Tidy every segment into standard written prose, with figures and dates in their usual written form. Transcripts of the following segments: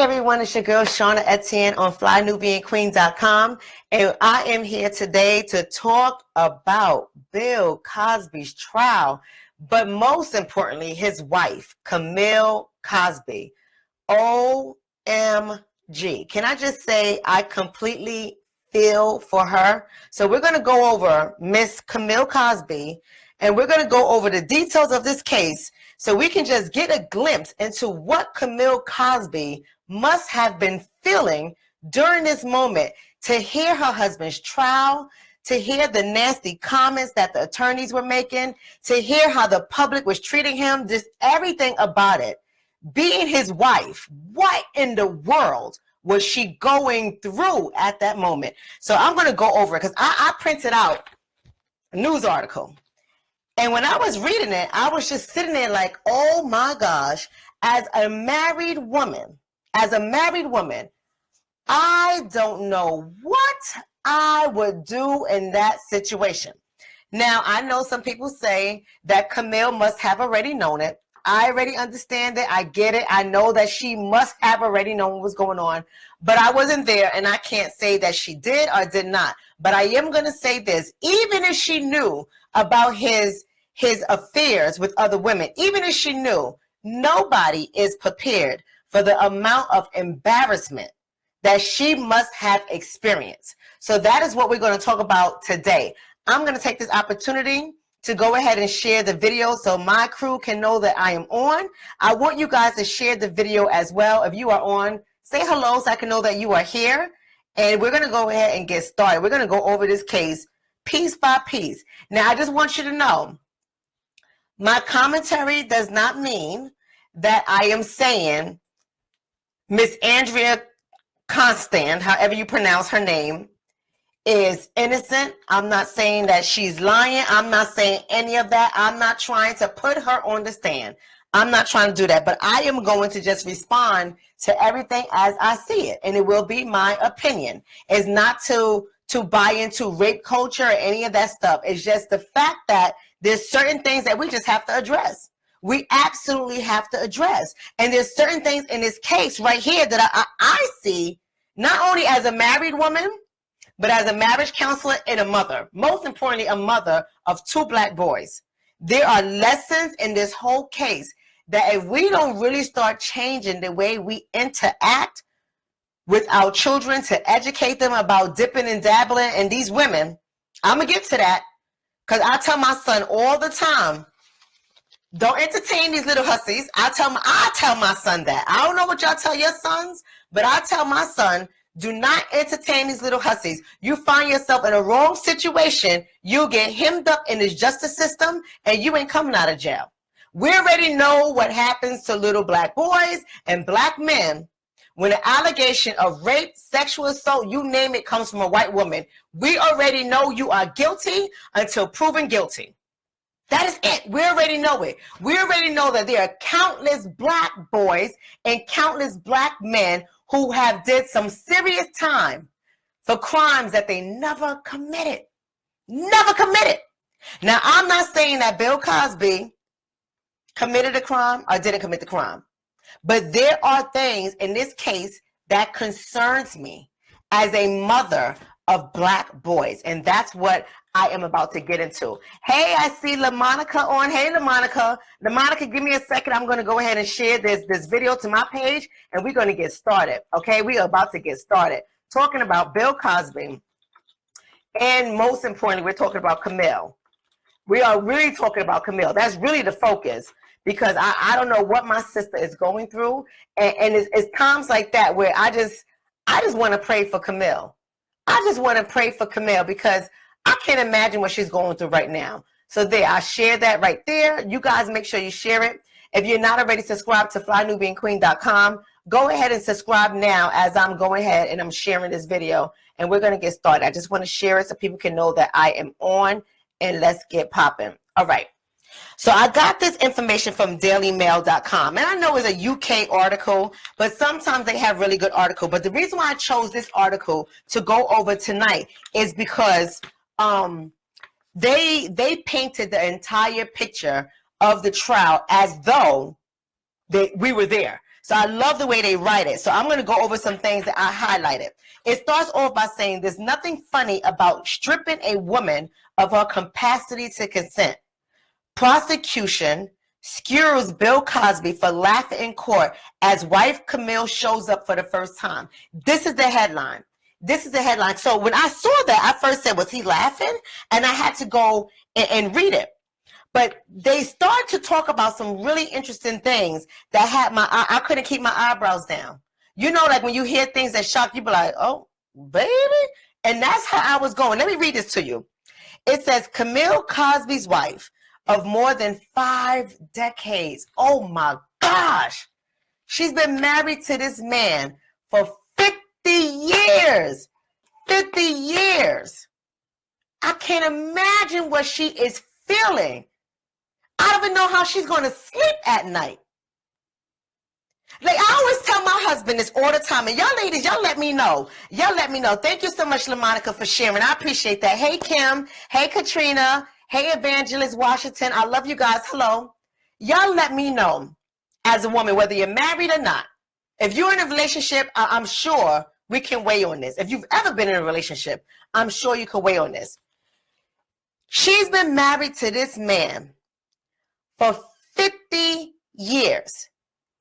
everyone, it's your girl Shonna Etienne on Fly Nubian Queen.com, and I am here today to talk about Bill Cosby's trial, but most importantly, his wife, Camille Cosby. OMG. Can I just say I completely feel for her? So we're going to go over Miss Camille Cosby, and we're going to go over the details of this case so we can just get a glimpse into what Camille Cosby must have been feeling during this moment to hear her husband's trial, to hear the nasty comments that the attorneys were making, to hear how the public was treating him, just everything about it. Being his wife, what in the world was she going through at that moment? So I'm going to go over it because I printed out a news article. And when I was reading it, I was just sitting there like, oh my gosh, as a married woman, I don't know what I would do in that situation. Now, I know some people say that Camille must have already known it. I already understand it. I get it. I know that she must have already known what was going on, but I wasn't there, and I can't say that she did or did not. But I am going to say this. Even if she knew about his affairs with other women, even if she knew, nobody is prepared for the amount of embarrassment that she must have experienced. So that is what we're going to talk about today. I'm going to take this opportunity to go ahead and share the video so my crew can know that I am on. I want you guys to share the video as well. If you are on, say hello so I can know that you are here. And we're going to go ahead and get started. We're going to go over this case piece by piece. Now, I just want you to know, my commentary does not mean that I am saying Miss Andrea Constant, however you pronounce her name, is innocent. I'm not saying that she's lying. I'm not saying any of that. I'm not trying to put her on the stand. I'm not trying to do that, but I am going to just respond to everything as I see it, and it will be my opinion. It's not to buy into rape culture or any of that stuff. It's just the fact that there's certain things that we just have to address. We absolutely have to address. And there's certain things in this case right here that I see, not only as a married woman, but as a marriage counselor and a mother. Most importantly, a mother of 2 Black boys. There are lessons in this whole case that if we don't really start changing the way we interact with our children to educate them about dipping and dabbling in these women, I'm going to get to that. Because I tell my son all the time, don't entertain these little hussies. I tell my son that. I don't know what y'all tell your sons, but I tell my son, do not entertain these little hussies. You find yourself in a wrong situation, you get hemmed up in this justice system, and you ain't coming out of jail. We already know what happens to little Black boys and Black men when an allegation of rape, sexual assault, you name it, comes from a white woman. We already know you are guilty until proven guilty. That is it. We already know it. We already know that there are countless Black boys and countless Black men who have did some serious time for crimes that they never committed. Never committed. Now, I'm not saying that Bill Cosby committed a crime or didn't commit the crime. But there are things in this case that concerns me as a mother of Black boys. And that's what I am about to get into. Hey, I see LaMonica on. Hey, LaMonica. LaMonica, give me a second. I'm going to go ahead and share this video to my page, and we're going to get started. Okay, we are about to get started talking about Bill Cosby. And most importantly, we're talking about Camille. We are really talking about Camille. That's really the focus, because I don't know what my sister is going through. And it's times like that where I just want to pray for Camille. I just want to pray for Camille because I can't imagine what she's going through right now. So there, I share that right there. You guys make sure you share it. If you're not already subscribed to FlyNubianQueen.com, go ahead and subscribe now as I'm going ahead and I'm sharing this video. And we're going to get started. I just want to share it so people can know that I am on, and let's get popping. All right. So I got this information from dailymail.com, and I know it's a UK article, but sometimes they have really good articles. But the reason why I chose this article to go over tonight is because they painted the entire picture of the trial as though we were there. So I love the way they write it. So I'm going to go over some things that I highlighted. It starts off by saying there's nothing funny about stripping a woman of her capacity to consent. Prosecution skewers Bill Cosby for laughing in court as wife Camille shows up for the first time. This is the headline. This is the headline. So when I saw that, I first said, was he laughing? And I had to go and read it. But they started to talk about some really interesting things that had I couldn't keep my eyebrows down. You know, like when you hear things that shock you, be like, oh, baby. And that's how I was going. Let me read this to you. It says, Camille Cosby's wife of more than 5 decades. Oh my gosh. She's been married to this man for 50 years. 50 years. I can't imagine what she is feeling. I don't even know how she's going to sleep at night. Like, I always tell my husband this all the time. And y'all ladies, y'all let me know. Y'all let me know. Thank you so much, LaMonica, for sharing. I appreciate that. Hey, Kim. Hey, Katrina. Hey, Evangelist Washington. I love you guys. Hello. Y'all let me know, as a woman, whether you're married or not. If you're in a relationship, I'm sure we can weigh on this. If you've ever been in a relationship, I'm sure you can weigh on this. She's been married to this man for 50 years.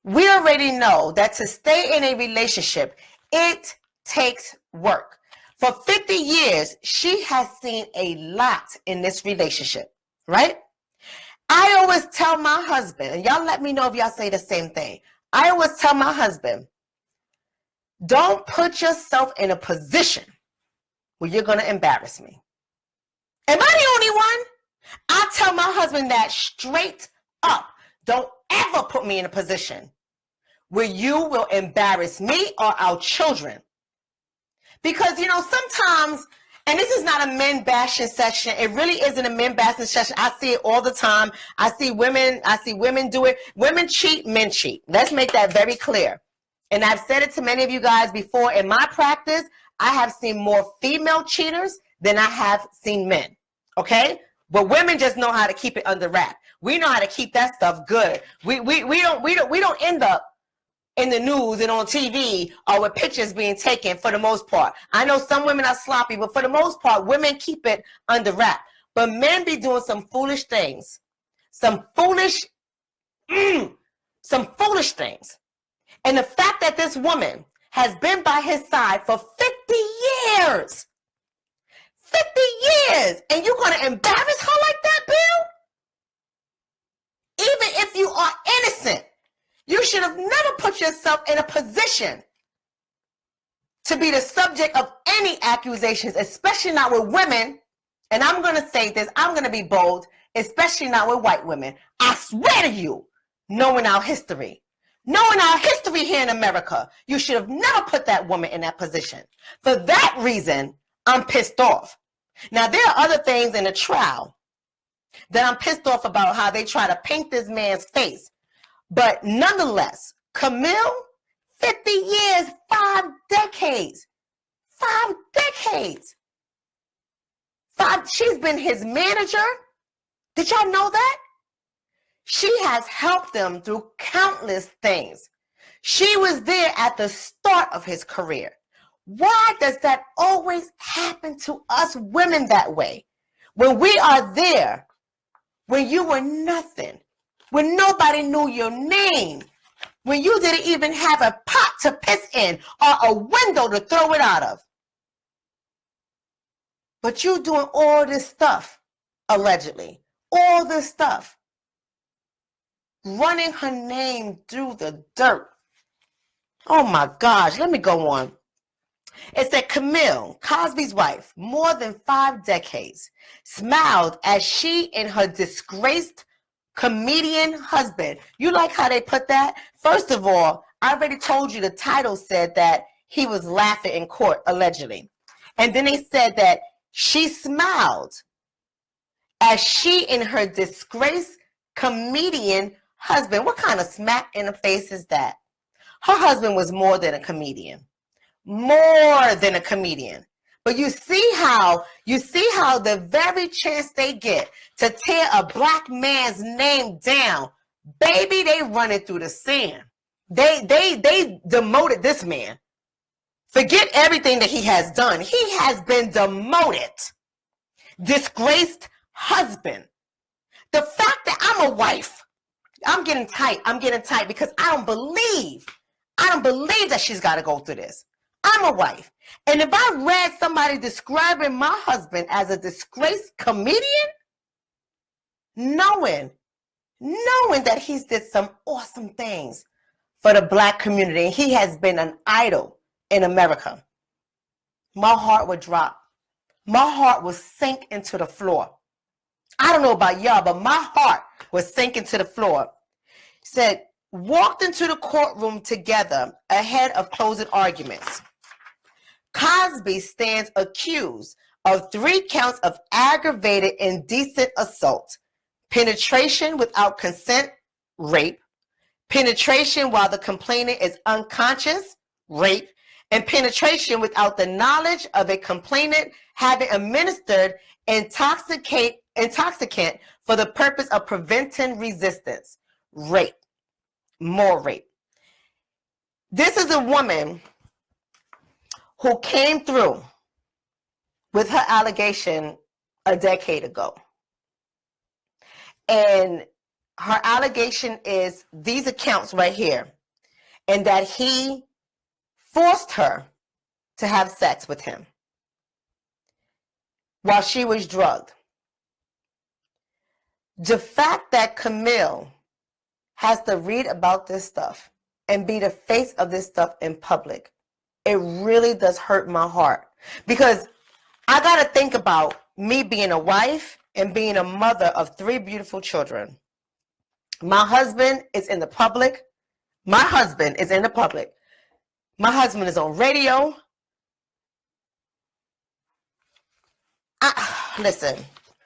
We already know that to stay in a relationship, it takes work. For 50 years, she has seen a lot in this relationship, right? I always tell my husband, and y'all let me know if y'all say the same thing. I always tell my husband, don't put yourself in a position where you're going to embarrass me. Am I the only one? I tell my husband that straight up. Don't ever put me in a position where you will embarrass me or our children. Because, you know, sometimes, and this is not a men bashing session. It really isn't a men bashing session. I see it all the time. I see women do it. Women cheat, men cheat. Let's make that very clear. And I've said it to many of you guys before. In my practice, I have seen more female cheaters than I have seen men. Okay? But women just know how to keep it under wrap. We know how to keep that stuff good. We don't end up in the news and on TV or with pictures being taken for the most part. I know some women are sloppy, but for the most part, women keep it under wrap. But men be doing some foolish things. Some foolish things. And the fact that this woman has been by his side for 50 years. 50 years. And you're going to embarrass her like that, Bill? Even if you are innocent, you should have never put yourself in a position to be the subject of any accusations, especially not with women. And I'm going to say this, I'm going to be bold, especially not with white women. I swear to you, knowing our history here in America, you should have never put that woman in that position. For that reason, I'm pissed off. Now, there are other things in the trial that I'm pissed off about, how they try to paint this man's face. But nonetheless, Camille, 50 years, 5 decades. 5 decades. She's been his manager. Did y'all know that? She has helped him through countless things. She was there at the start of his career. Why does that always happen to us women that way? When we are there, when you were nothing, when nobody knew your name, when you didn't even have a pot to piss in or a window to throw it out of. But you doing all this stuff, allegedly, all this stuff, running her name through the dirt. Oh my gosh, let me go on. It said Camille, Cosby's wife, more than 5 decades, smiled as she and her disgraced comedian husband. You like how they put that? First of all, I already told you the title said that he was laughing in court, allegedly. And then they said that she smiled as she and her disgraced comedian husband. What kind of smack in the face is that? Her husband was more than a comedian. More than a comedian. But you see how the very chance they get to tear a black man's name down, baby, they run it through the sand. They demoted this man. Forget everything that he has done. He has been demoted. Disgraced husband. The fact that I'm a wife, I'm getting tight because I don't believe that she's got to go through this. I'm a wife. And if I read somebody describing my husband as a disgraced comedian, knowing that he's did some awesome things for the Black community, and he has been an idol in America, my heart would drop. My heart would sink into the floor. I don't know about y'all, but my heart would sink into the floor. Said, walked into the courtroom together ahead of closing arguments. Cosby stands accused of 3 counts of aggravated indecent assault, penetration without consent, rape, penetration while the complainant is unconscious, rape, and penetration without the knowledge of a complainant having administered intoxicant for the purpose of preventing resistance, rape, more rape. This is a woman who came through with her allegation a decade ago. And her allegation is these accounts right here, and that he forced her to have sex with him while she was drugged. The fact that Camille has to read about this stuff and be the face of this stuff in public, it really does hurt my heart, because I got to think about me being a wife and being a mother of 3 beautiful children. My husband is in the public. My husband is in the public. My husband is on radio.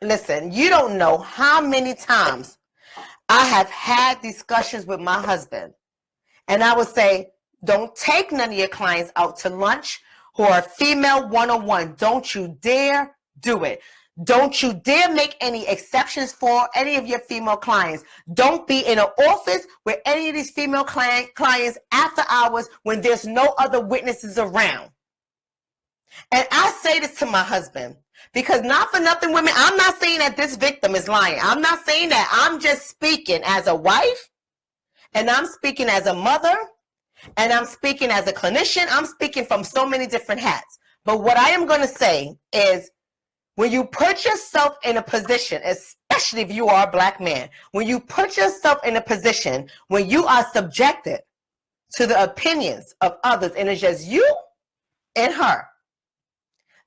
Listen, you don't know how many times I have had discussions with my husband. And I would say, don't take none of your clients out to lunch who are female 101. Don't you dare do it. Don't you dare make any exceptions for any of your female clients. Don't be in an office with any of these female clients after hours when there's no other witnesses around. And I say this to my husband because, not for nothing, women, I'm not saying that this victim is lying. I'm not saying that. I'm just speaking as a wife, and I'm speaking as a mother, and I'm speaking as a clinician. I'm speaking from so many different hats. But what I am going to say is, when you put yourself in a position, especially if you are a Black man, when you put yourself in a position when you are subjected to the opinions of others, and it's just you and her,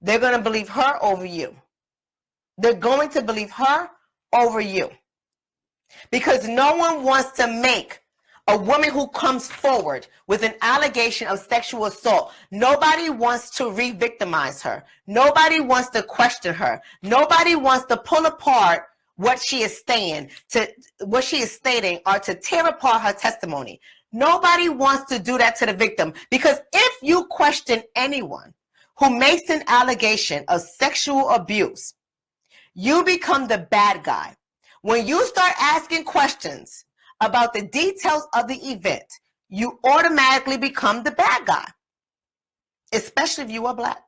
they're going to believe her over you. They're going to believe her over you. Because no one wants to make a woman who comes forward with an allegation of sexual assault, nobody wants to re-victimize her. Nobody wants to question her. Nobody wants to pull apart what she is stating or to tear apart her testimony. Nobody wants to do that to the victim, because if you question anyone who makes an allegation of sexual abuse, you become the bad guy. When you start asking questions about the details of the event, you automatically become the bad guy, especially if you are Black.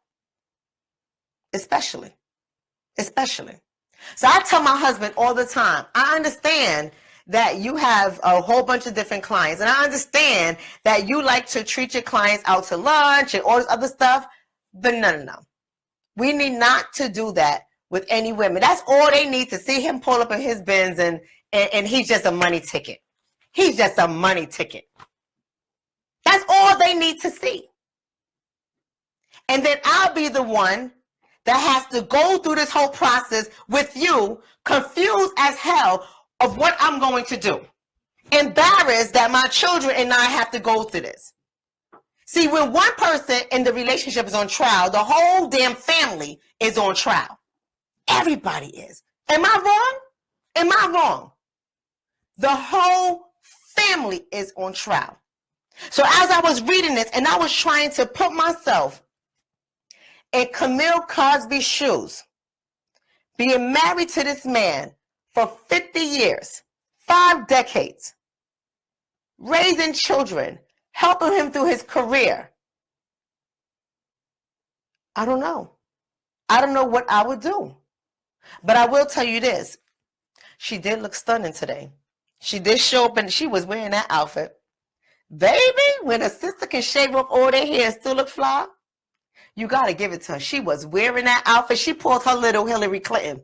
Especially. So I tell my husband all the time, I understand that you have a whole bunch of different clients, and I understand that you like to treat your clients out to lunch and all this other stuff, but no. We need not to do that with any women. That's all they need, to see him pull up in his Benz and he's just a money ticket. He's just a money ticket. That's all they need to see. And then I'll be the one that has to go through this whole process with you, confused as hell of what I'm going to do. Embarrassed that my children and I have to go through this. See, when one person in the relationship is on trial, the whole damn family is on trial. Everybody is. Am I wrong? Am I wrong? The whole family is on trial. So as I was reading this and I was trying to put myself in Camille Cosby's shoes, being married to this man for 50 years, 5 decades, raising children, helping him through his career. I don't know. I don't know what I would do. But I will tell you this. She did look stunning today. She did show up and she was wearing that outfit. Baby, when a sister can shave off all their hair and still look fly, you got to give it to her. She was wearing that outfit. She pulled her little Hillary Clinton.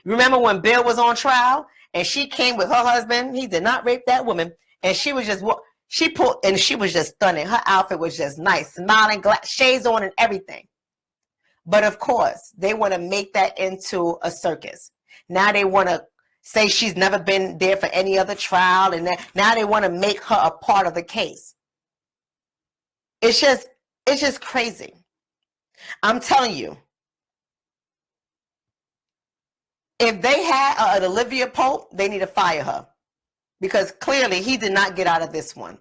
Remember when Bill was on trial and she came with her husband? He did not rape that woman. And she was just, she was just stunning. Her outfit was just nice, smiling, shades on and everything. But of course, they want to make that into a circus. Now they want to say she's never been there for any other trial. And now they want to make her a part of the case. It's just crazy. I'm telling you, if they had an Olivia Pope, they need to fire her. Because clearly he did not get out of this one.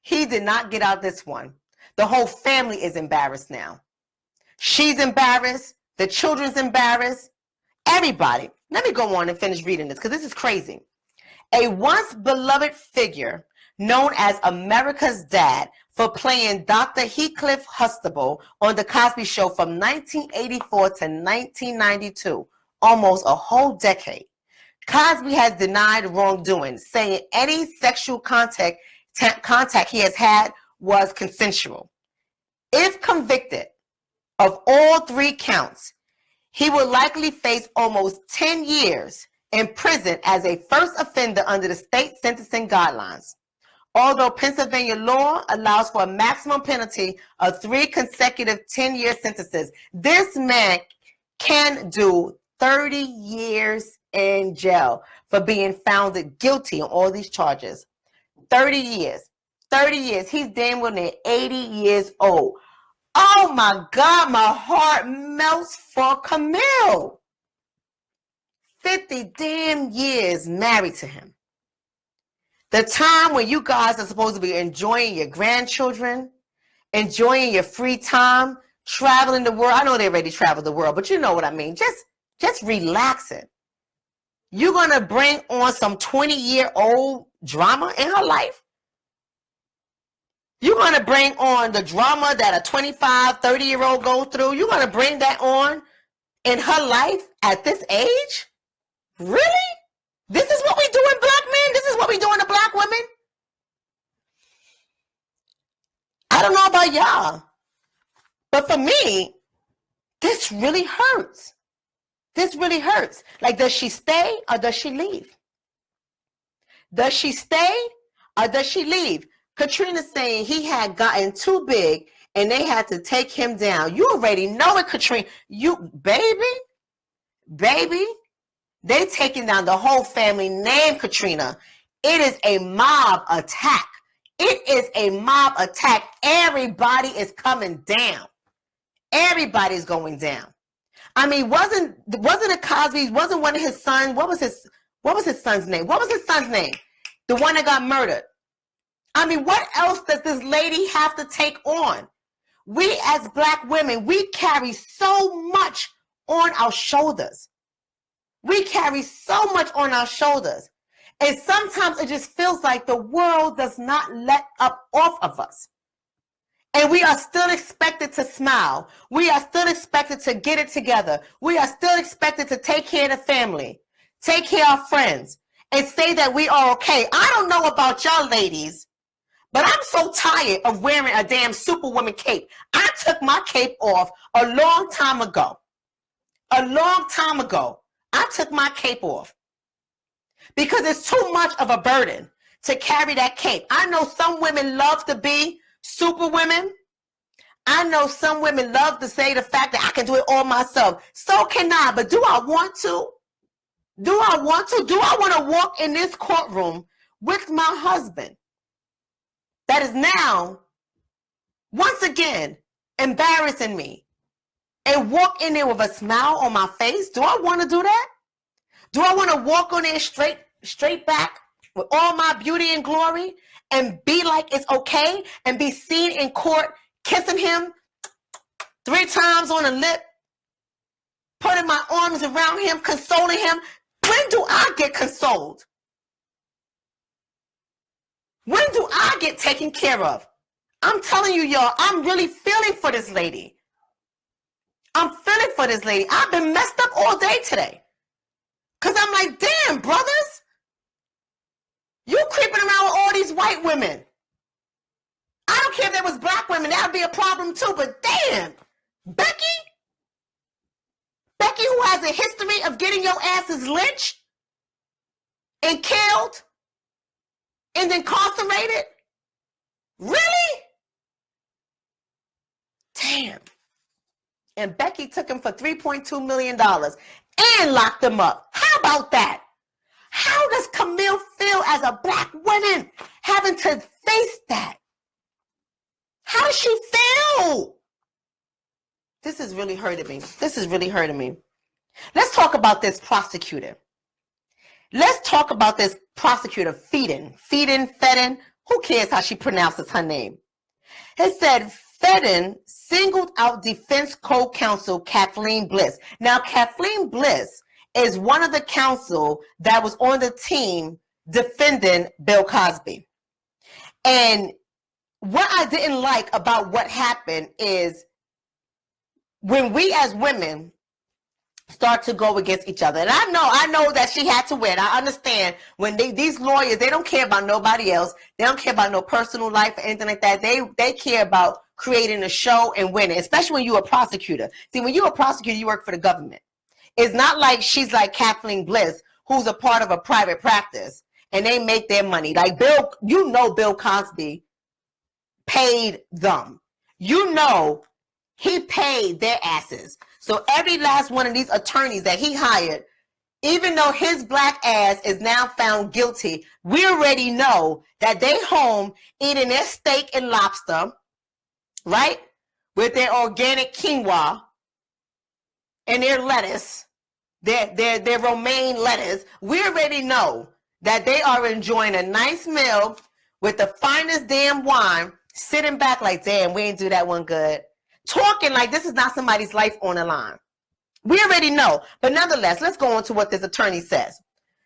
He did not get out of this one. The whole family is embarrassed now. She's embarrassed. The children's embarrassed. Everybody. Let me go on and finish reading this because this is crazy. A once beloved figure known as America's Dad for playing Dr. Heathcliff Huxtable on The Cosby Show from 1984 to 1992, almost a whole decade. Cosby has denied wrongdoing, saying any sexual contact he has had was consensual. If convicted of all 3 counts, he will likely face almost 10 years in prison as a first offender under the state sentencing guidelines. Although Pennsylvania law allows for a maximum penalty of 3 consecutive 10-year sentences, this man can do 30 years in jail for being found guilty on all these charges. 30 years. 30 years. He's damn near 80 years old. Oh my God, my heart melts for Camille. 50 damn years married to him. The time when you guys are supposed to be enjoying your grandchildren, enjoying your free time, traveling the world. I know they already traveled the world, but you know what I mean. Just relaxing. You're going to bring on some 20-year-old drama in her life? You're going to bring on the drama that a 25, 30-year-old goes through? You're going to bring that on in her life at this age? Really? This is what we do in black men? This is what we do in the black women? I don't know about y'all, but for me, this really hurts. This really hurts. Like, does she stay or does she leave? Does she stay or does she leave? Katrina's saying he had gotten too big and they had to take him down. You already know it, Katrina. Baby, they taking down the whole family name, Katrina. It is a mob attack. It is a mob attack. Everybody is coming down. Everybody's going down. I mean, wasn't it Cosby? Wasn't one of his sons? What was his son's name? What was his son's name? The one that got murdered. I mean, what else does this lady have to take on? We as black women, we carry so much on our shoulders. We carry so much on our shoulders. And sometimes it just feels like the world does not let up off of us. And we are still expected to smile. We are still expected to get it together. We are still expected to take care of the family, take care of our friends, and say that we are okay. I don't know about y'all ladies, but I'm so tired of wearing a damn Superwoman cape. I took my cape off a long time ago. A long time ago. I took my cape off because it's too much of a burden to carry that cape. I know some women love to be superwomen. I know some women love to say the fact that I can do it all myself. So can I, but do I want to? Do I want to? Do I want to walk in this courtroom with my husband that is now, once again, embarrassing me and walk in there with a smile on my face? Do I want to do that? Do I want to walk on there straight back with all my beauty and glory and be like it's okay and be seen in court kissing him 3 times on the lip, putting my arms around him, consoling him? When do I get consoled? When do I get taken care of? I'm telling you, y'all, I'm really feeling for this lady. I'm feeling for this lady. I've been messed up all day today. Because I'm like, damn, brothers, you creeping around with all these white women. I don't care if there was black women. That would be a problem too. But damn, Becky, who has a history of getting your asses lynched and killed and incarcerated? Really? Damn. And Becky took him for $3.2 million and locked him up. How about that? How does Camille feel as a black woman having to face that? How does she feel? This is really hurting me. This is really hurting me. Let's talk about this prosecutor. Let's talk about this prosecutor, Fedden. Who cares how she pronounces her name? It said Fedden singled out defense co-counsel Kathleen Bliss. Now, Kathleen Bliss is one of the counsel that was on the team defending Bill Cosby. And what I didn't like about what happened is when we as women start to go against each other. And I know that she had to win. I understand when these lawyers, they don't care about nobody else. They don't care about no personal life or anything like that. They care about creating a show and winning, especially when you're a prosecutor. See, when you're a prosecutor, you work for the government. It's not like she's like Kathleen Bliss, who's a part of a private practice, and they make their money. Like Bill Cosby paid them. He paid their asses. So every last one of these attorneys that he hired, even though his black ass is now found guilty, we already know that they home eating their steak and lobster, right? With their organic quinoa and their lettuce, their romaine lettuce. We already know that they are enjoying a nice meal with the finest damn wine, sitting back like, damn, we ain't do that one good. Talking like this is not somebody's life on the line. We already know. But nonetheless, let's go on to what this attorney says.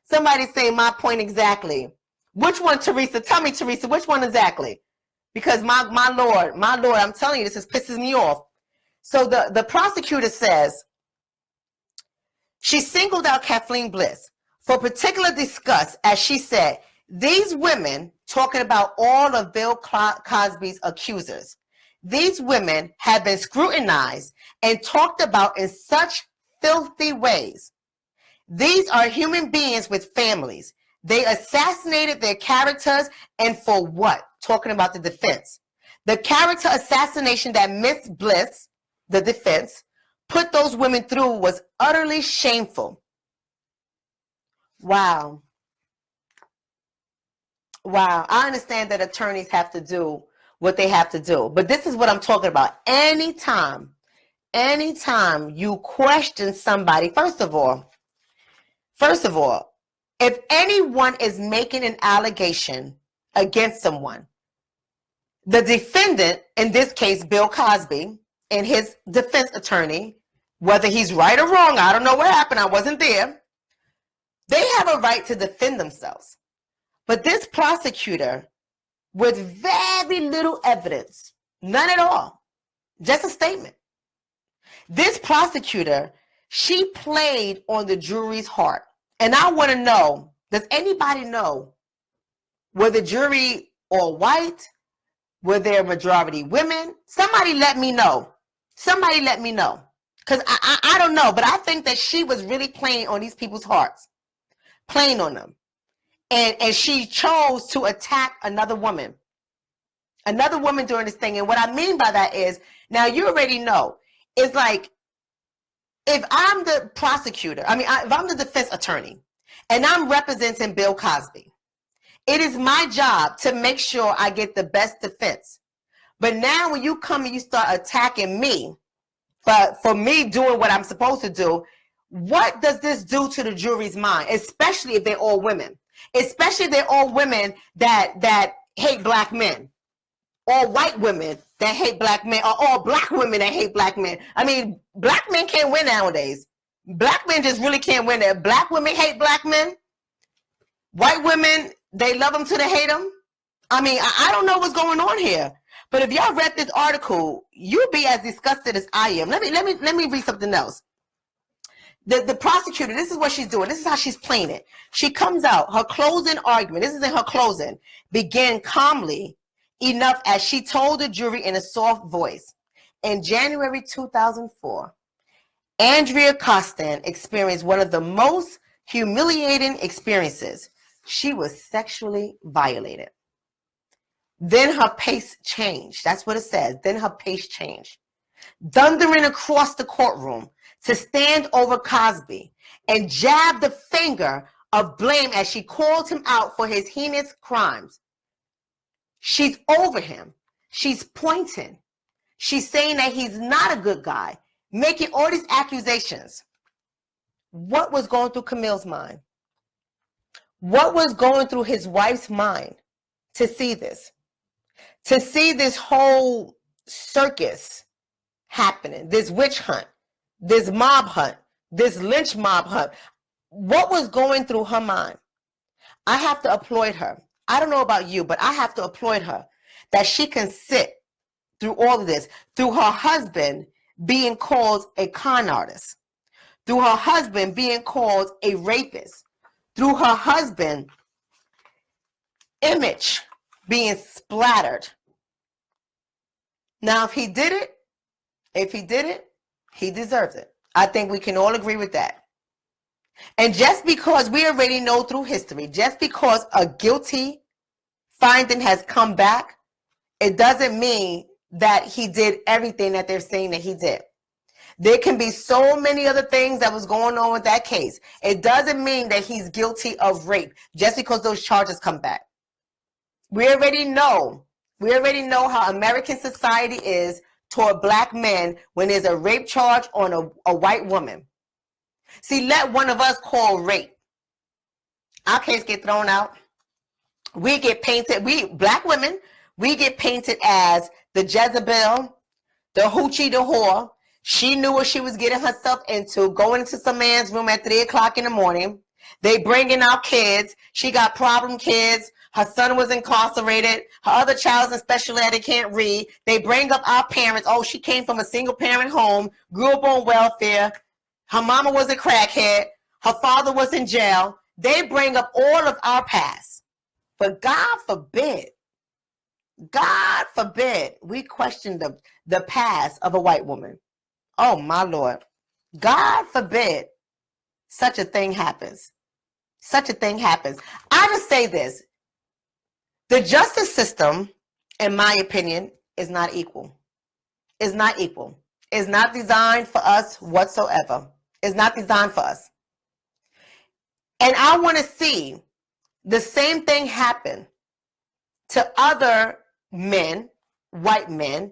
Somebody say my point exactly. Which one, Teresa? Tell me, Teresa, which one exactly? Because my Lord, I'm telling you, this pisses me off. So the prosecutor says, she singled out Kathleen Bliss for particular disgust, as she said, these women, talking about all of Bill Cosby's accusers, these women have been scrutinized and talked about in such filthy ways. These are human beings with families. They assassinated their characters, and for what? Talking about the defense. The character assassination that Miss Bliss, the defense, put those women through was utterly shameful. Wow. Wow. I understand that attorneys have to do what they have to do. But this is what I'm talking about. Anytime you question somebody, first of all, if anyone is making an allegation against someone, the defendant, in this case, Bill Cosby, and his defense attorney, whether he's right or wrong, I don't know what happened, I wasn't there, they have a right to defend themselves. But this prosecutor, with very little evidence, none at all, just a statement. This prosecutor, she played on the jury's heart. And I want to know, does anybody know, were the jury all white? Were there majority women? Somebody let me know. Somebody let me know. Because I don't know, but I think that she was really playing on these people's hearts, playing on them. And she chose to attack another woman during this thing. And what I mean by that is, now you already know, it's like, if I'm the prosecutor, if I'm the defense attorney, and I'm representing Bill Cosby, it is my job to make sure I get the best defense. But now when you come and you start attacking me for me doing what I'm supposed to do, what does this do to the jury's mind, especially if they're all women? Especially if they're all women that hate black men, or white women that hate black men, or all black women that hate black men. I mean, black men can't win nowadays. Black men just really can't win. If black women hate black men, white women, they love them till they hate them. I mean, I don't know what's going on here. But if y'all read this article, you'll be as disgusted as I am. Let me read something else. The prosecutor, this is what she's doing. This is how she's playing it. She comes out, her closing argument, this is in her closing, began calmly enough as she told the jury in a soft voice. In January 2004, Andrea Costin experienced one of the most humiliating experiences. She was sexually violated. Then her pace changed. That's what it says. Then her pace changed. Thundering across the courtroom to stand over Cosby and jab the finger of blame as she called him out for his heinous crimes. She's over him. She's pointing. She's saying that he's not a good guy, making all these accusations. What was going through Camille's mind? What was going through his wife's mind to see this? To see this whole circus happening, this witch hunt, this mob hunt, this lynch mob hunt. What was going through her mind? I have to applaud her. I don't know about you, but I have to applaud her that she can sit through all of this, through her husband being called a con artist, through her husband being called a rapist, through her husband image being splattered. Now, if he did it, he deserves it. I think we can all agree with that. And just because we already know through history, just because a guilty finding has come back, it doesn't mean that he did everything that they're saying that he did. There can be so many other things that was going on with that case. It doesn't mean that he's guilty of rape just because those charges come back. We already know how American society is toward black men when there's a rape charge on a white woman. See, let one of us call rape. Our case get thrown out. We get painted, black women, we get painted as the Jezebel, the hoochie, the whore. She knew what she was getting herself into, going into some man's room at 3 o'clock in the morning. They bring in our kids. She got problem kids. Her son was incarcerated. Her other child's in special ed and can't read. They bring up our parents. Oh, she came from a single parent home, grew up on welfare. Her mama was a crackhead. Her father was in jail. They bring up all of our past. But God forbid, we question the past of a white woman. Oh, my Lord. God forbid such a thing happens. Such a thing happens. I just say this. The justice system, in my opinion, is not equal. It's not equal. It's not designed for us whatsoever. It's not designed for us. And I want to see the same thing happen to other men, white men,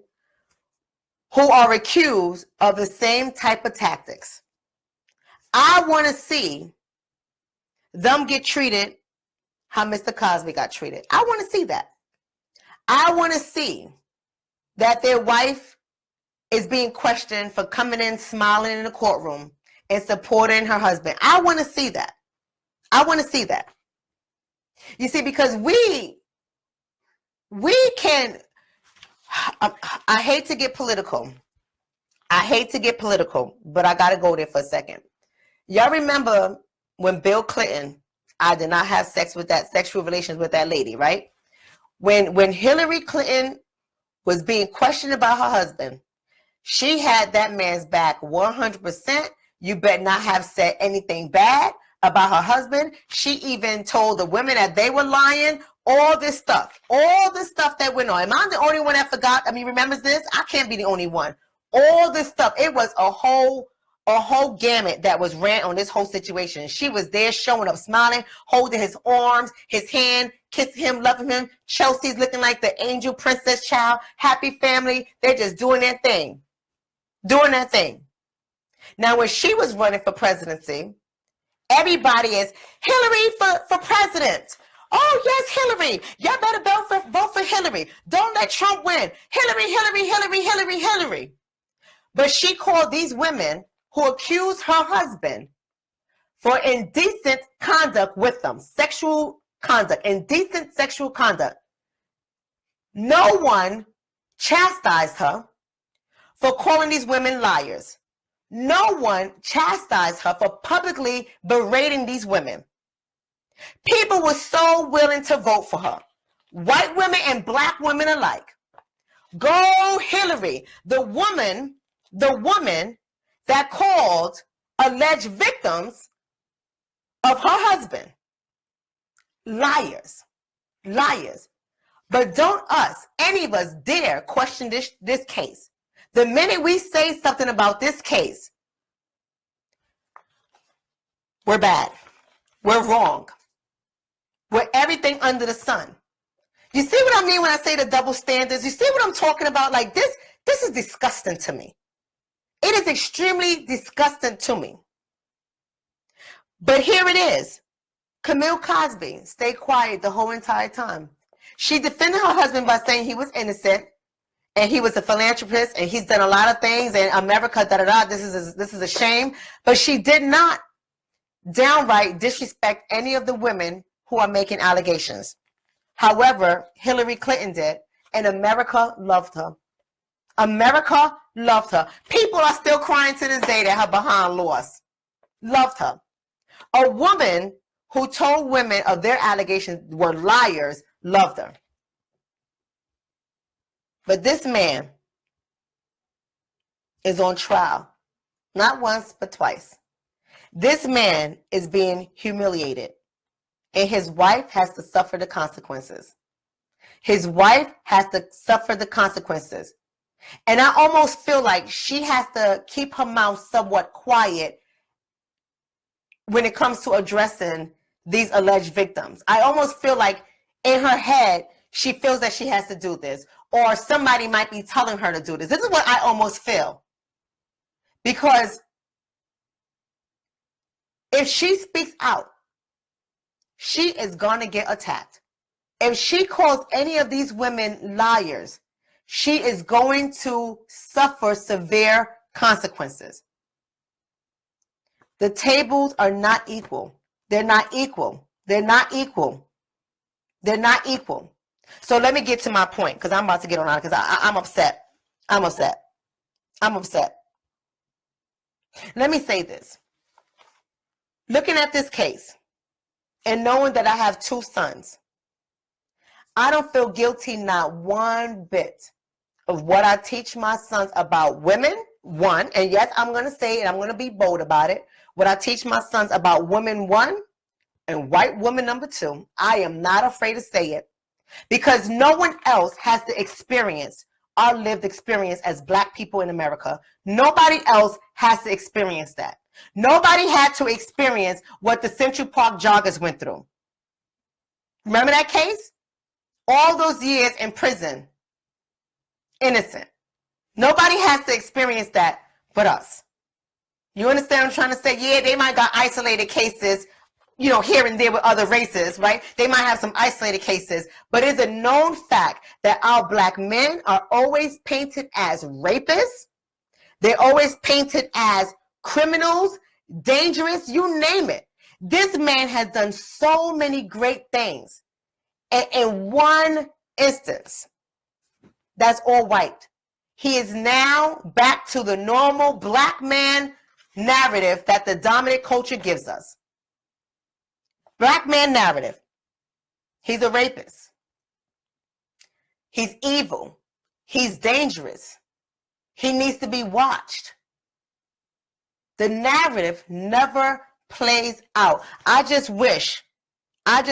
who are accused of the same type of tactics. I want to see them get treated how Mr. Cosby got treated. I want to see that. I want to see that their wife is being questioned for coming in, smiling in the courtroom and supporting her husband. I want to see that. I want to see that. You see, because we can, I hate to get political. But I got to go there for a second. Y'all remember when Bill Clinton, I did not have sexual relations with that lady, right? When Hillary Clinton was being questioned about her husband, she had that man's back 100%. You better not have said anything bad about her husband. She even told the women that they were lying. All this stuff that went on. Am I the only one that forgot? I mean, remembers this? I can't be the only one. All this stuff. It was a whole gamut that was ran on this whole situation. She was there showing up, smiling, holding his arms, his hand, kissing him, loving him. Chelsea's looking like the angel princess child. Happy family. They're just doing their thing. Now, when she was running for presidency, everybody is Hillary for president. Oh, yes, Hillary. Y'all better vote for Hillary. Don't let Trump win. Hillary. But she called these women who accused her husband for indecent conduct with them, sexual conduct, indecent sexual conduct. No one chastised her for calling these women liars. No one chastised her for publicly berating these women. People were so willing to vote for her, white women and black women alike. Go Hillary, the woman that called alleged victims of her husband liars. But don't us, any of us, dare question this case. The minute we say something about this case, we're bad. We're wrong. We're everything under the sun. You see what I mean when I say the double standards? You see what I'm talking about? Like this is disgusting to me. It is extremely disgusting to me. But here it is. Bill Cosby stayed quiet the whole entire time. She defended her husband by saying he was innocent and he was a philanthropist and he's done a lot of things in America, this is a shame. But she did not downright disrespect any of the women who are making allegations. However, Hillary Clinton did, and America loved her. America loved her. People are still crying to this day that her behind lost. Loved her. A woman who told women of their allegations were liars loved her. But this man is on trial, not once, but twice. This man is being humiliated, and his wife has to suffer the consequences. His wife has to suffer the consequences. And I almost feel like she has to keep her mouth somewhat quiet when it comes to addressing these alleged victims. I almost feel like in her head, she feels that she has to do this, or somebody might be telling her to do this. This is what I almost feel. Because if she speaks out, she is going to get attacked. If she calls any of these women liars, she is going to suffer severe consequences. The tables are not equal. They're not equal. They're not equal. They're not equal. So let me get to my point, because I'm about to get on out, because I'm upset. I'm upset. I'm upset. Let me say this. Looking at this case and knowing that I have two sons, I don't feel guilty not one bit of what I teach my sons about women, one, and yes, I'm going to say it, I'm going to be bold about it. What I teach my sons about women, one, and white woman, number two, I am not afraid to say it, because no one else has the experience, our lived experience as black people in America. Nobody else has to experience that. Nobody had to experience what the Central Park joggers went through. Remember that case? All those years in prison, innocent. Nobody has to experience that but us. You understand what I'm trying to say? Yeah, they might got isolated cases, you know, here and there with other races, right? They might have some isolated cases, but it's a known fact that our black men are always painted as rapists. They're always painted as criminals, dangerous, you name it. This man has done so many great things. And in one instance, that's all white. He is now back to the normal black man narrative that the dominant culture gives us. Black man narrative. He's a rapist. He's evil. He's dangerous. He needs to be watched. The narrative never plays out. I just wish that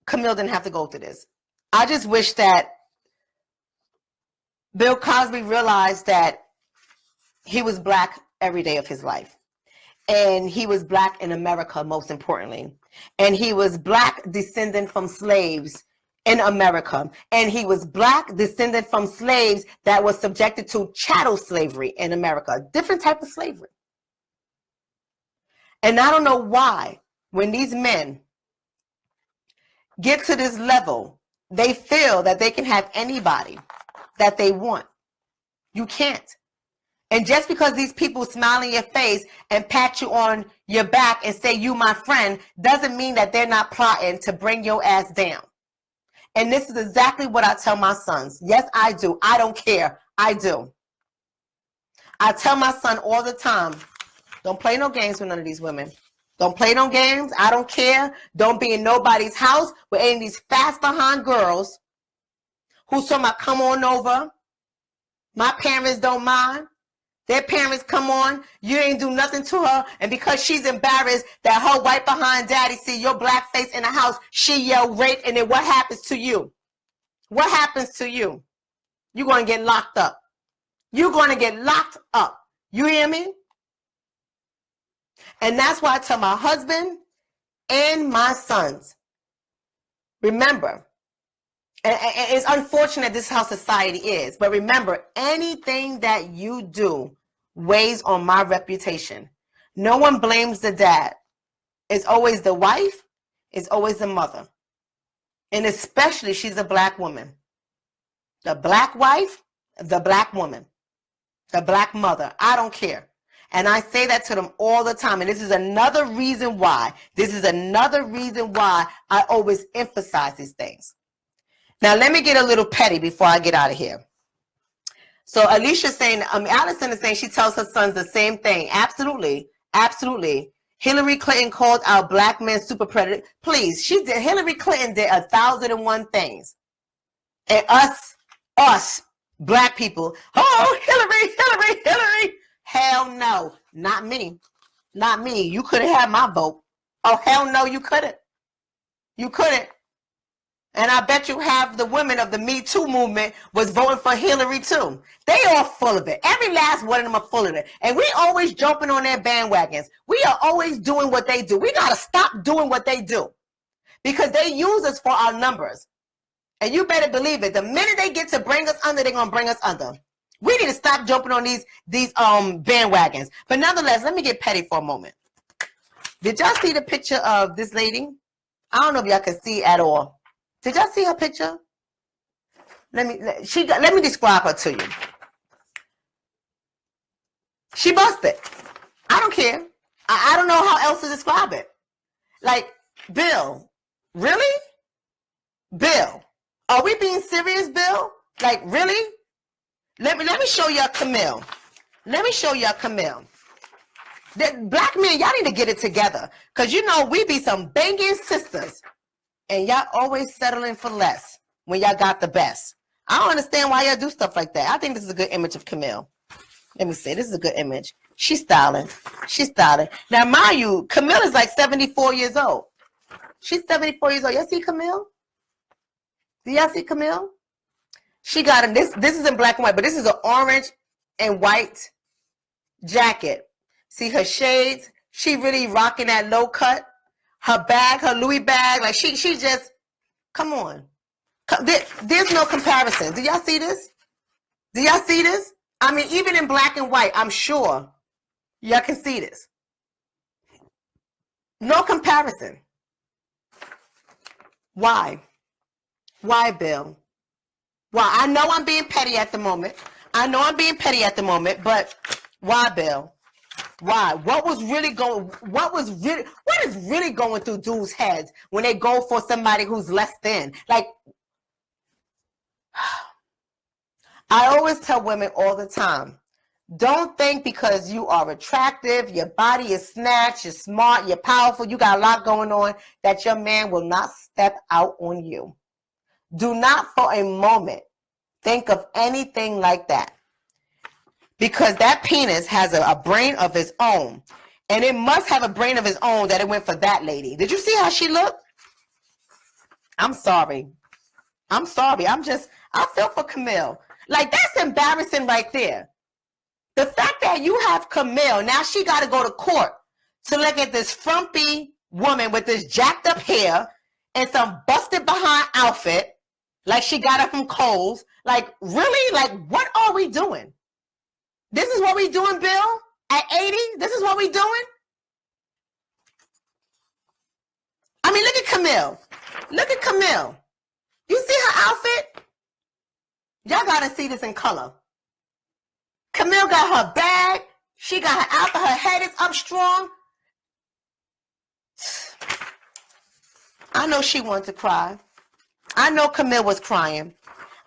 Camille didn't have to go through this. I just wish that Bill Cosby realized that he was black every day of his life. And he was black in America, most importantly. And he was black descendant from slaves in America. And he was black descendant from slaves that was subjected to chattel slavery in America. Different type of slavery. And I don't know why, when these men get to this level, they feel that they can have anybody that they want. You can't. And just because these people smile in your face and pat you on your back and say, you my friend, doesn't mean that they're not plotting to bring your ass down. And this is exactly what I tell my sons. Yes, I do. I don't care. I do. I tell my son all the time, don't play no games with none of these women. Don't play no games. I don't care. Don't be in nobody's house with any of these fast behind girls who's talking about come on over. My parents don't mind. Their parents come on. You ain't do nothing to her. And because she's embarrassed that her white behind daddy see your black face in the house, she yell rape. And then what happens to you? What happens to you? You're going to get locked up. You're going to get locked up. You hear me? And that's why I tell my husband and my sons, remember, and it's unfortunate this is how society is, but remember, anything that you do weighs on my reputation. No one blames the dad. It's always the wife. It's always the mother. And especially she's a black woman. The black wife, the black woman, the black mother. I don't care. And I say that to them all the time. And this is another reason why. I always emphasize these things. Now, let me get a little petty before I get out of here. So Alicia's saying, Allison is saying she tells her sons the same thing. Absolutely. Absolutely. Hillary Clinton called out black men super predator. Please, Hillary Clinton did 1,001 things. And us, black people, oh, Hillary. Hell no, not me. Not me. You couldn't have my vote. Oh, hell no, you couldn't. You couldn't. And I bet you half the women of the Me Too movement was voting for Hillary too. They all full of it. Every last one of them are full of it. And we always jumping on their bandwagons. We are always doing what they do. We got to stop doing what they do. Because they use us for our numbers. And you better believe it. The minute they get to bring us under, they're going to bring us under. We need to stop jumping on these bandwagons. But nonetheless, let me get petty for a moment. Did y'all see the picture of this lady? I don't know if y'all can see at all. Did y'all see her picture? Let me describe her to you. She busted. I don't care. I don't know how else to describe it. Like, Bill, really? Bill, are we being serious, Bill? Like, really? Let me show y'all Camille. Let me show y'all Camille. The black men, y'all need to get it together. Because you know we be some banging sisters. And y'all always settling for less when y'all got the best. I don't understand why y'all do stuff like that. I think this is a good image of Camille. Let me see. This is a good image. She's styling. She's styling. Now, mind you, Camille is like 74 years old. She's 74 years old. Y'all see Camille? Do y'all see Camille? She got him. This is in black and white, but this is an orange and white jacket. See her shades? She really rocking that low cut. Her bag, her Louis bag, like she just, come on. There's no comparison. Do y'all see this? Do y'all see this? I mean, even in black and white, I'm sure y'all can see this. No comparison. Why? Why, Bill? Why? I know I'm being petty at the moment. But why, Bill? Why? What is really going through dudes' heads when they go for somebody who's less than? Like, I always tell women all the time, don't think because you are attractive, your body is snatched, you're smart, you're powerful, you got a lot going on, that your man will not step out on you. Do not for a moment think of anything like that. Because that penis has a brain of its own. And it must have a brain of its own that it went for that lady. Did you see how she looked? I'm sorry. I feel for Camille. Like, that's embarrassing right there. The fact that you have Camille, now she got to go to court to look at this frumpy woman with this jacked up hair and some busted behind outfit, like she got it from Kohl's. Like, really? Like, what are we doing? This is what we doing, Bill? At 80? This is what we doing? I mean, look at Camille. Look at Camille. You see her outfit? Y'all got to see this in color. Camille got her bag. She got her outfit. Her head is up strong. I know she wanted to cry. I know Camille was crying.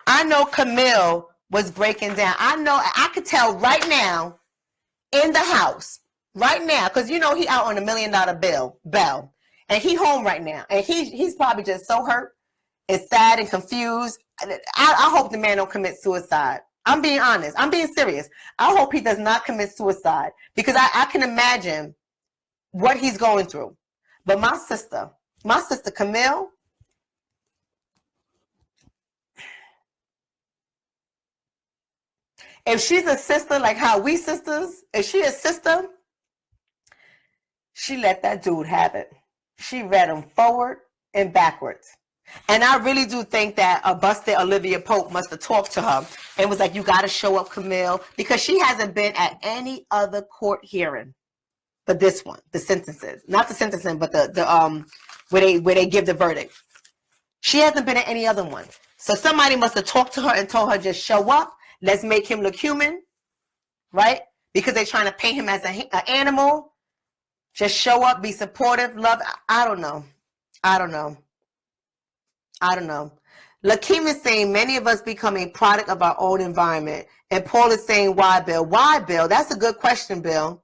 I know Camille was breaking down. I know, I could tell right now in the house, right now, because you know he out on $1 million bail, and he home right now, and he's probably just so hurt, and sad and confused. I hope the man don't commit suicide. I'm being honest. I'm being serious. I hope he does not commit suicide, because I can imagine what he's going through. But my sister Camille, if she's a sister like how we sisters, if she a sister, she let that dude have it. She read him forward and backwards. And I really do think that a busted Olivia Pope must have talked to her and was like, you got to show up, Camille, because she hasn't been at any other court hearing but this one, the sentences. Not the sentencing, but the where they give the verdict. She hasn't been at any other one. So somebody must have talked to her and told her, just show up. Let's make him look human, right? Because they're trying to paint him as an animal. Just show up, be supportive, love. I don't know. Lakeem is saying many of us become a product of our own environment. And Paul is saying, why, Bill? Why, Bill? That's a good question, Bill.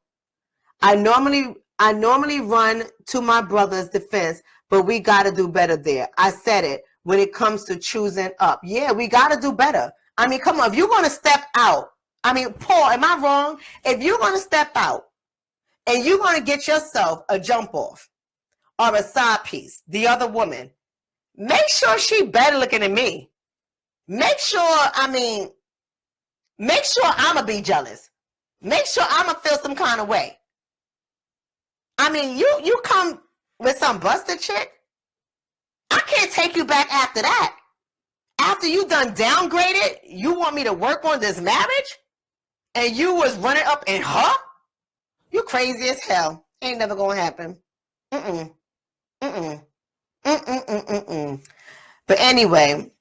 I normally run to my brother's defense, but we got to do better there. I said it when it comes to choosing up. Yeah, we got to do better. I mean, come on. If you're going to step out, I mean, Paul, am I wrong? If you're going to step out and you're going to get yourself a jump off or a side piece, the other woman, make sure she better looking than me. Make sure I'm going to be jealous. Make sure I'm going to feel some kind of way. I mean, you come with some busted chick, I can't take you back after that. After you done downgraded, you want me to work on this marriage? And you was running up in her? You crazy as hell. Ain't never gonna happen. But anyway,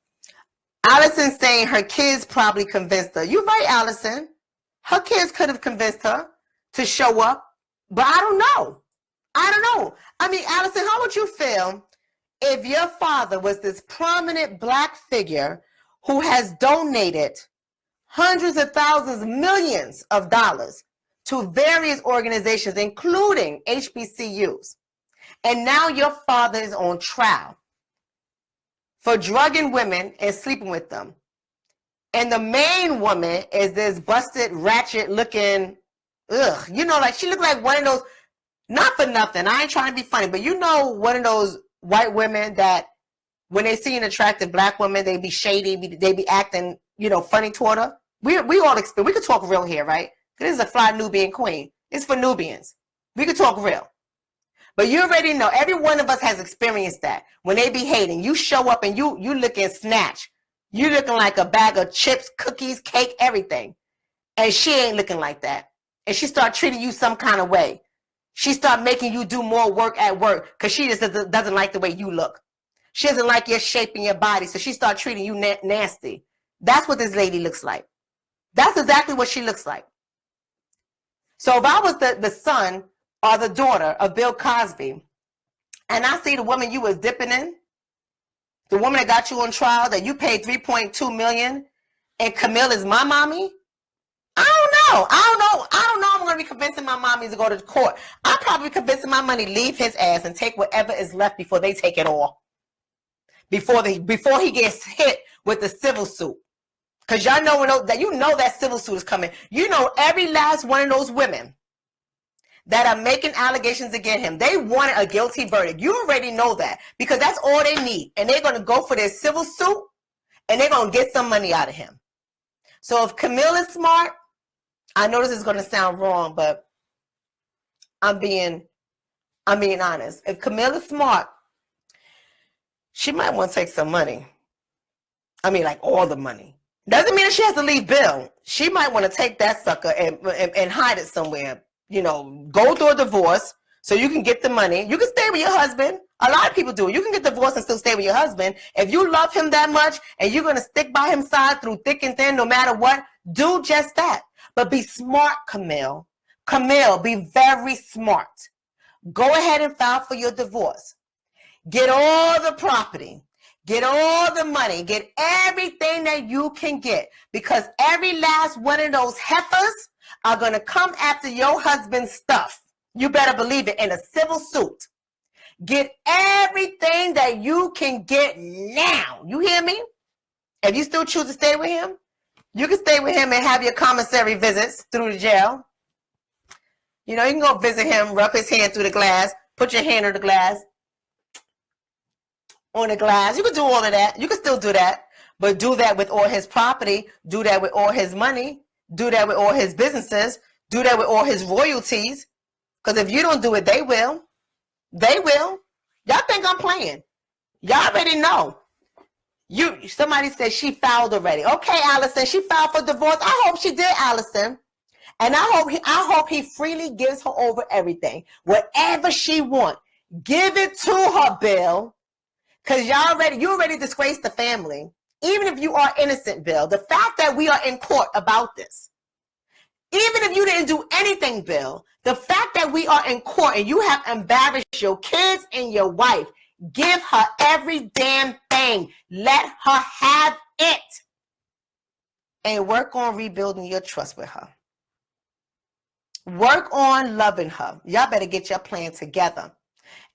Allison saying her kids probably convinced her. You're right, Allison. Her kids could have convinced her to show up, but I don't know. I mean, Allison, how would you feel if your father was this prominent black figure who has donated hundreds of thousands, millions of dollars to various organizations, including HBCUs, and now your father is on trial for drugging women and sleeping with them, and the main woman is this busted, ratchet looking, like she looked like one of those, not for nothing, I ain't trying to be funny, but one of those white women that when they see an attractive black woman, they be shady, they be acting, funny toward her. We all experience, we could talk real here, right? This is a Fly Nubian Queen. It's for Nubians. We could talk real. But you already know, every one of us has experienced that. When they be hating, you show up and you looking snatch. You looking like a bag of chips, cookies, cake, everything. And she ain't looking like that. And she start treating you some kind of way. She start making you do more work at work because she just doesn't like the way you look. She doesn't like your shape in your body, so she start treating you nasty. That's what this lady looks like. That's exactly what she looks like. So if I was the son or the daughter of Bill Cosby, and I see the woman you was dipping in, the woman that got you on trial, that you paid $3.2 million, and Camille is my mommy, I don't know. I'm going to be convincing my mommy to go to court. I'm probably convincing my money leave his ass and take whatever is left before they take it all. Before he gets hit with the civil suit. Because y'all know that civil suit is coming. You know every last one of those women that are making allegations against him, they wanted a guilty verdict. You already know that. Because that's all they need. And they're going to go for their civil suit and they're going to get some money out of him. So if Camille is smart, I know this is going to sound wrong, but I'm being honest. If Camille is smart, she might want to take some money. I mean, like all the money. Doesn't mean that she has to leave Bill. She might want to take that sucker and hide it somewhere. Go through a divorce so you can get the money. You can stay with your husband. A lot of people do. You can get divorced and still stay with your husband. If you love him that much and you're going to stick by his side through thick and thin no matter what, do just that. But be smart, Camille. Camille, be very smart. Go ahead and file for your divorce. Get all the property. Get all the money. Get everything that you can get. Because every last one of those heifers are going to come after your husband's stuff. You better believe it, in a civil suit. Get everything that you can get now. You hear me? If you still choose to stay with him, you can stay with him and have your commissary visits through the jail. You know, you can go visit him, rub his hand through the glass, put your hand on the glass. On the glass. You can do all of that. You can still do that. But do that with all his property. Do that with all his money. Do that with all his businesses. Do that with all his royalties. Because if you don't do it, they will. They will. Y'all think I'm playing. Y'all already know. Somebody said she filed already. Okay, Allison, she filed for divorce. I hope she did, Allison. And I hope he freely gives her over everything. Whatever she wants. Give it to her, Bill. Because you already disgraced the family. Even if you are innocent, Bill. The fact that we are in court about this. Even if you didn't do anything, Bill. The fact that we are in court and you have embarrassed your kids and your wife. Give her every damn thing. Let her have it. And work on rebuilding your trust with her. Work on loving her. Y'all better get your plan together.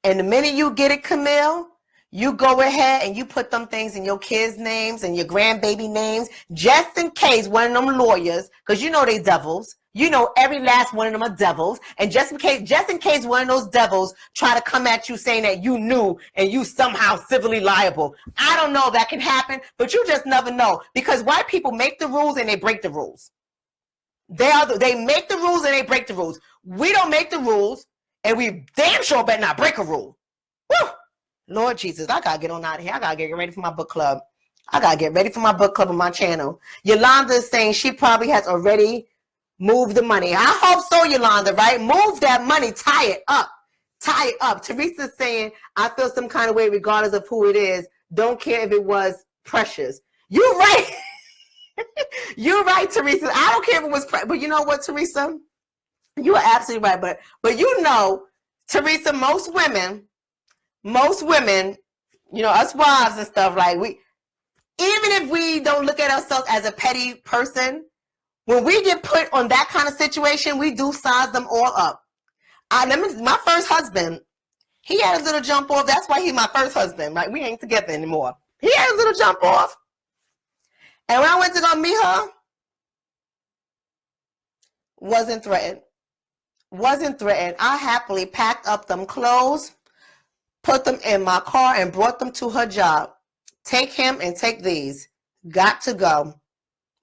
And the minute you get it, Camille, you go ahead and you put them things in your kids' names and your grandbaby names, just in case one of them lawyers, because you know they devils. You know every last one of them are devils. And just in case one of those devils try to come at you saying that you knew and you somehow civilly liable. I don't know if that can happen, but you just never know. Because white people make the rules and they break the rules. They make the rules and they break the rules. We don't make the rules, and we damn sure better not break a rule. Woo! Lord Jesus, I gotta get on out of here. I gotta get ready for my book club. I gotta get ready for my book club on my channel. Yolanda is saying she probably has already moved the money. I hope so, Yolanda, right? Move that money. Tie it up. Tie it up. Teresa's saying, I feel some kind of way regardless of who it is. Don't care if it was Precious. You're right. You're right, Teresa. I don't care if it was Precious. But you know what, Teresa? You are absolutely right. But you know, Teresa, most women, you know, us wives and stuff, like even if we don't look at ourselves as a petty person, when we get put on that kind of situation, we do size them all up. My first husband, he had a little jump off. That's why he's my first husband, right? We ain't together anymore. He had a little jump off. And when I went to go meet her, wasn't threatened. I happily packed up them clothes, put them in my car, and brought them to her job. Take him and take these. Got to go.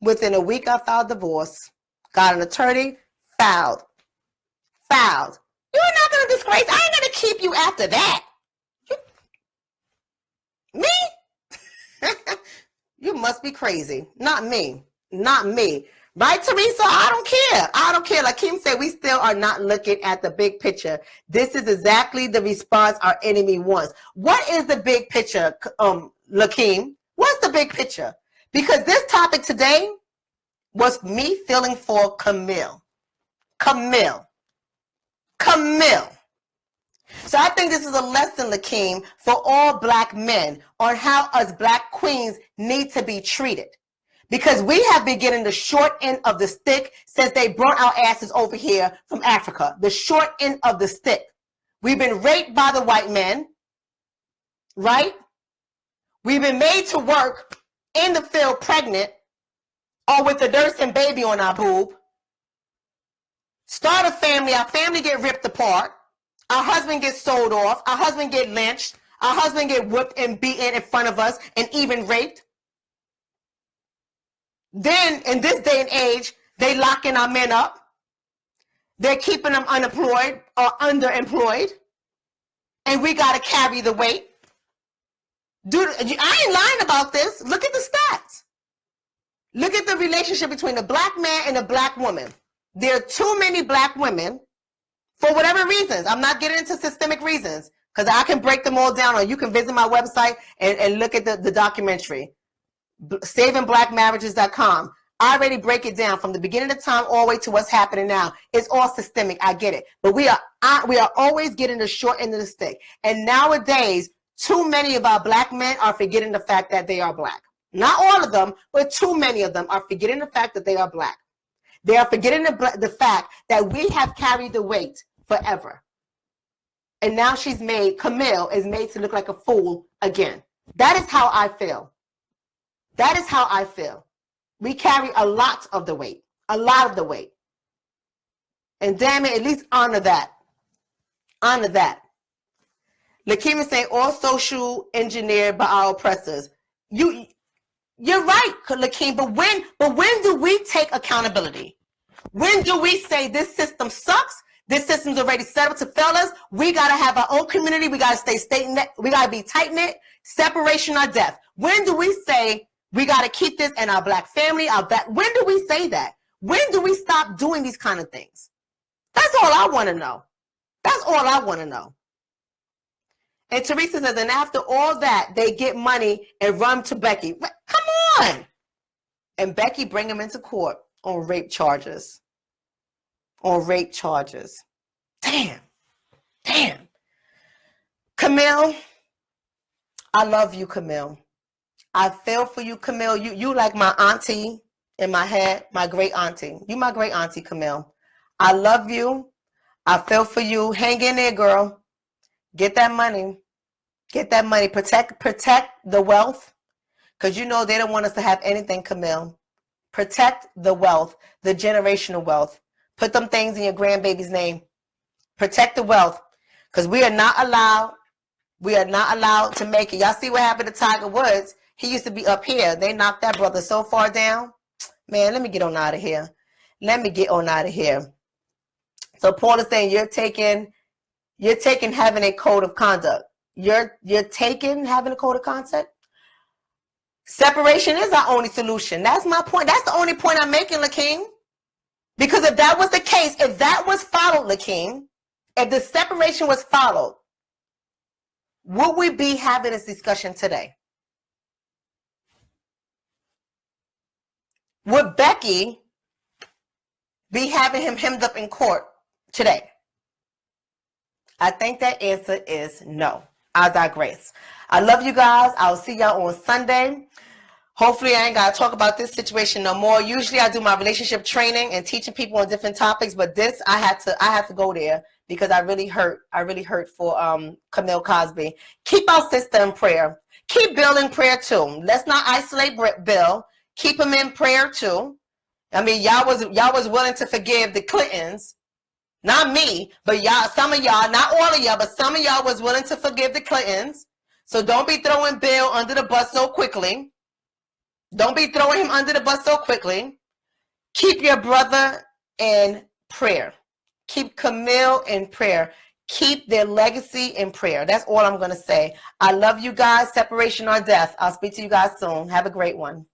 Within a week, I filed divorce. Got an attorney. Filed. You're not going to disgrace. I ain't going to keep you after that. Me? You must be crazy. Not me. Right, Teresa? I don't care. Like Kim said, we still are not looking at the big picture. This is exactly the response our enemy wants. What is the big picture, Lakeem? What's the big picture? Because this topic today was me feeling for Camille. So I think this is a lesson, Lakeem, for all black men on how us black queens need to be treated. Because we have been getting the short end of the stick since they brought our asses over here from Africa. The short end of the stick. We've been raped by the white men, right? We've been made to work in the field pregnant or with a nursing baby on our boob. Start a family, our family get ripped apart. Our husband gets sold off. Our husband get lynched. Our husband get whipped and beaten in front of us and even raped. Then, in this day and age, they locking our men up. They're keeping them unemployed or underemployed. And we got to carry the weight. Dude, I ain't lying about this. Look at the stats. Look at the relationship between the black man and the black woman. There are too many black women for whatever reasons. I'm not getting into systemic reasons because I can break them all down, or you can visit my website and look at the documentary, savingblackmarriages.com. I already break it down from the beginning of time all the way to what's happening now. It's all systemic. I get it. But we are always getting the short end of the stick. And nowadays, too many of our black men are forgetting the fact that they are black. Not all of them, but too many of them are forgetting the fact that they are black. They are forgetting the fact that we have carried the weight forever. And now Camille is made to look like a fool again. That is how I feel. That is how I feel. We carry a lot of the weight. A lot of the weight. And damn it, at least honor that. Honor that. Lakeem is saying, all social engineered by our oppressors. You're right, Lakeem, but when do we take accountability? When do we say this system sucks? This system's already set up to fail us. We got to have our own community. We got to stay we got to be tight-knit, separation or death. When do we say we got to keep this in our black family, when do we say that? When do we stop doing these kind of things? That's all I want to know. That's all I want to know. And Teresa says, and after all that, they get money and run to Becky. Come on. And Becky bring him into court on rape charges. On rape charges. Damn. Damn. Camille, I love you, Camille. I feel for you, Camille. You like my auntie in my head, my great auntie. You my great auntie, Camille. I love you. I feel for you. Hang in there, girl. Get that money. Get that money. Protect the wealth. Because you know they don't want us to have anything, Camille. Protect the wealth, the generational wealth. Put them things in your grandbaby's name. Protect the wealth. Because we are not allowed to make it. Y'all see what happened to Tiger Woods? He used to be up here. They knocked that brother so far down. Man, let me get on out of here. Let me get on out of here. So Paul is saying you're taking having a code of conduct. You're taking having a code of conduct. Separation is our only solution. That's my point. That's the only point I'm making, Lakeem. Because if that was the case, if that was followed, Lakeem, if the separation was followed, would we be having this discussion today? Would Becky be having him hemmed up in court today? I think that answer is no. I digress. I love you guys. I'll see y'all on Sunday. Hopefully I ain't got to talk about this situation no more. Usually I do my relationship training and teaching people on different topics, but this I had to go there because I really hurt for Camille Cosby. Keep our sister in prayer. Keep Bill in prayer too. Let's not isolate Bill. Keep him in prayer too. I mean, y'all was willing to forgive the Clintons. Not me, but y'all, some of y'all, not all of y'all, but some of y'all was willing to forgive the Clintons. So don't be throwing Bill under the bus so quickly. Don't be throwing him under the bus so quickly. Keep your brother in prayer. Keep Camille in prayer. Keep their legacy in prayer. That's all I'm going to say. I love you guys. Separation or death. I'll speak to you guys soon. Have a great one.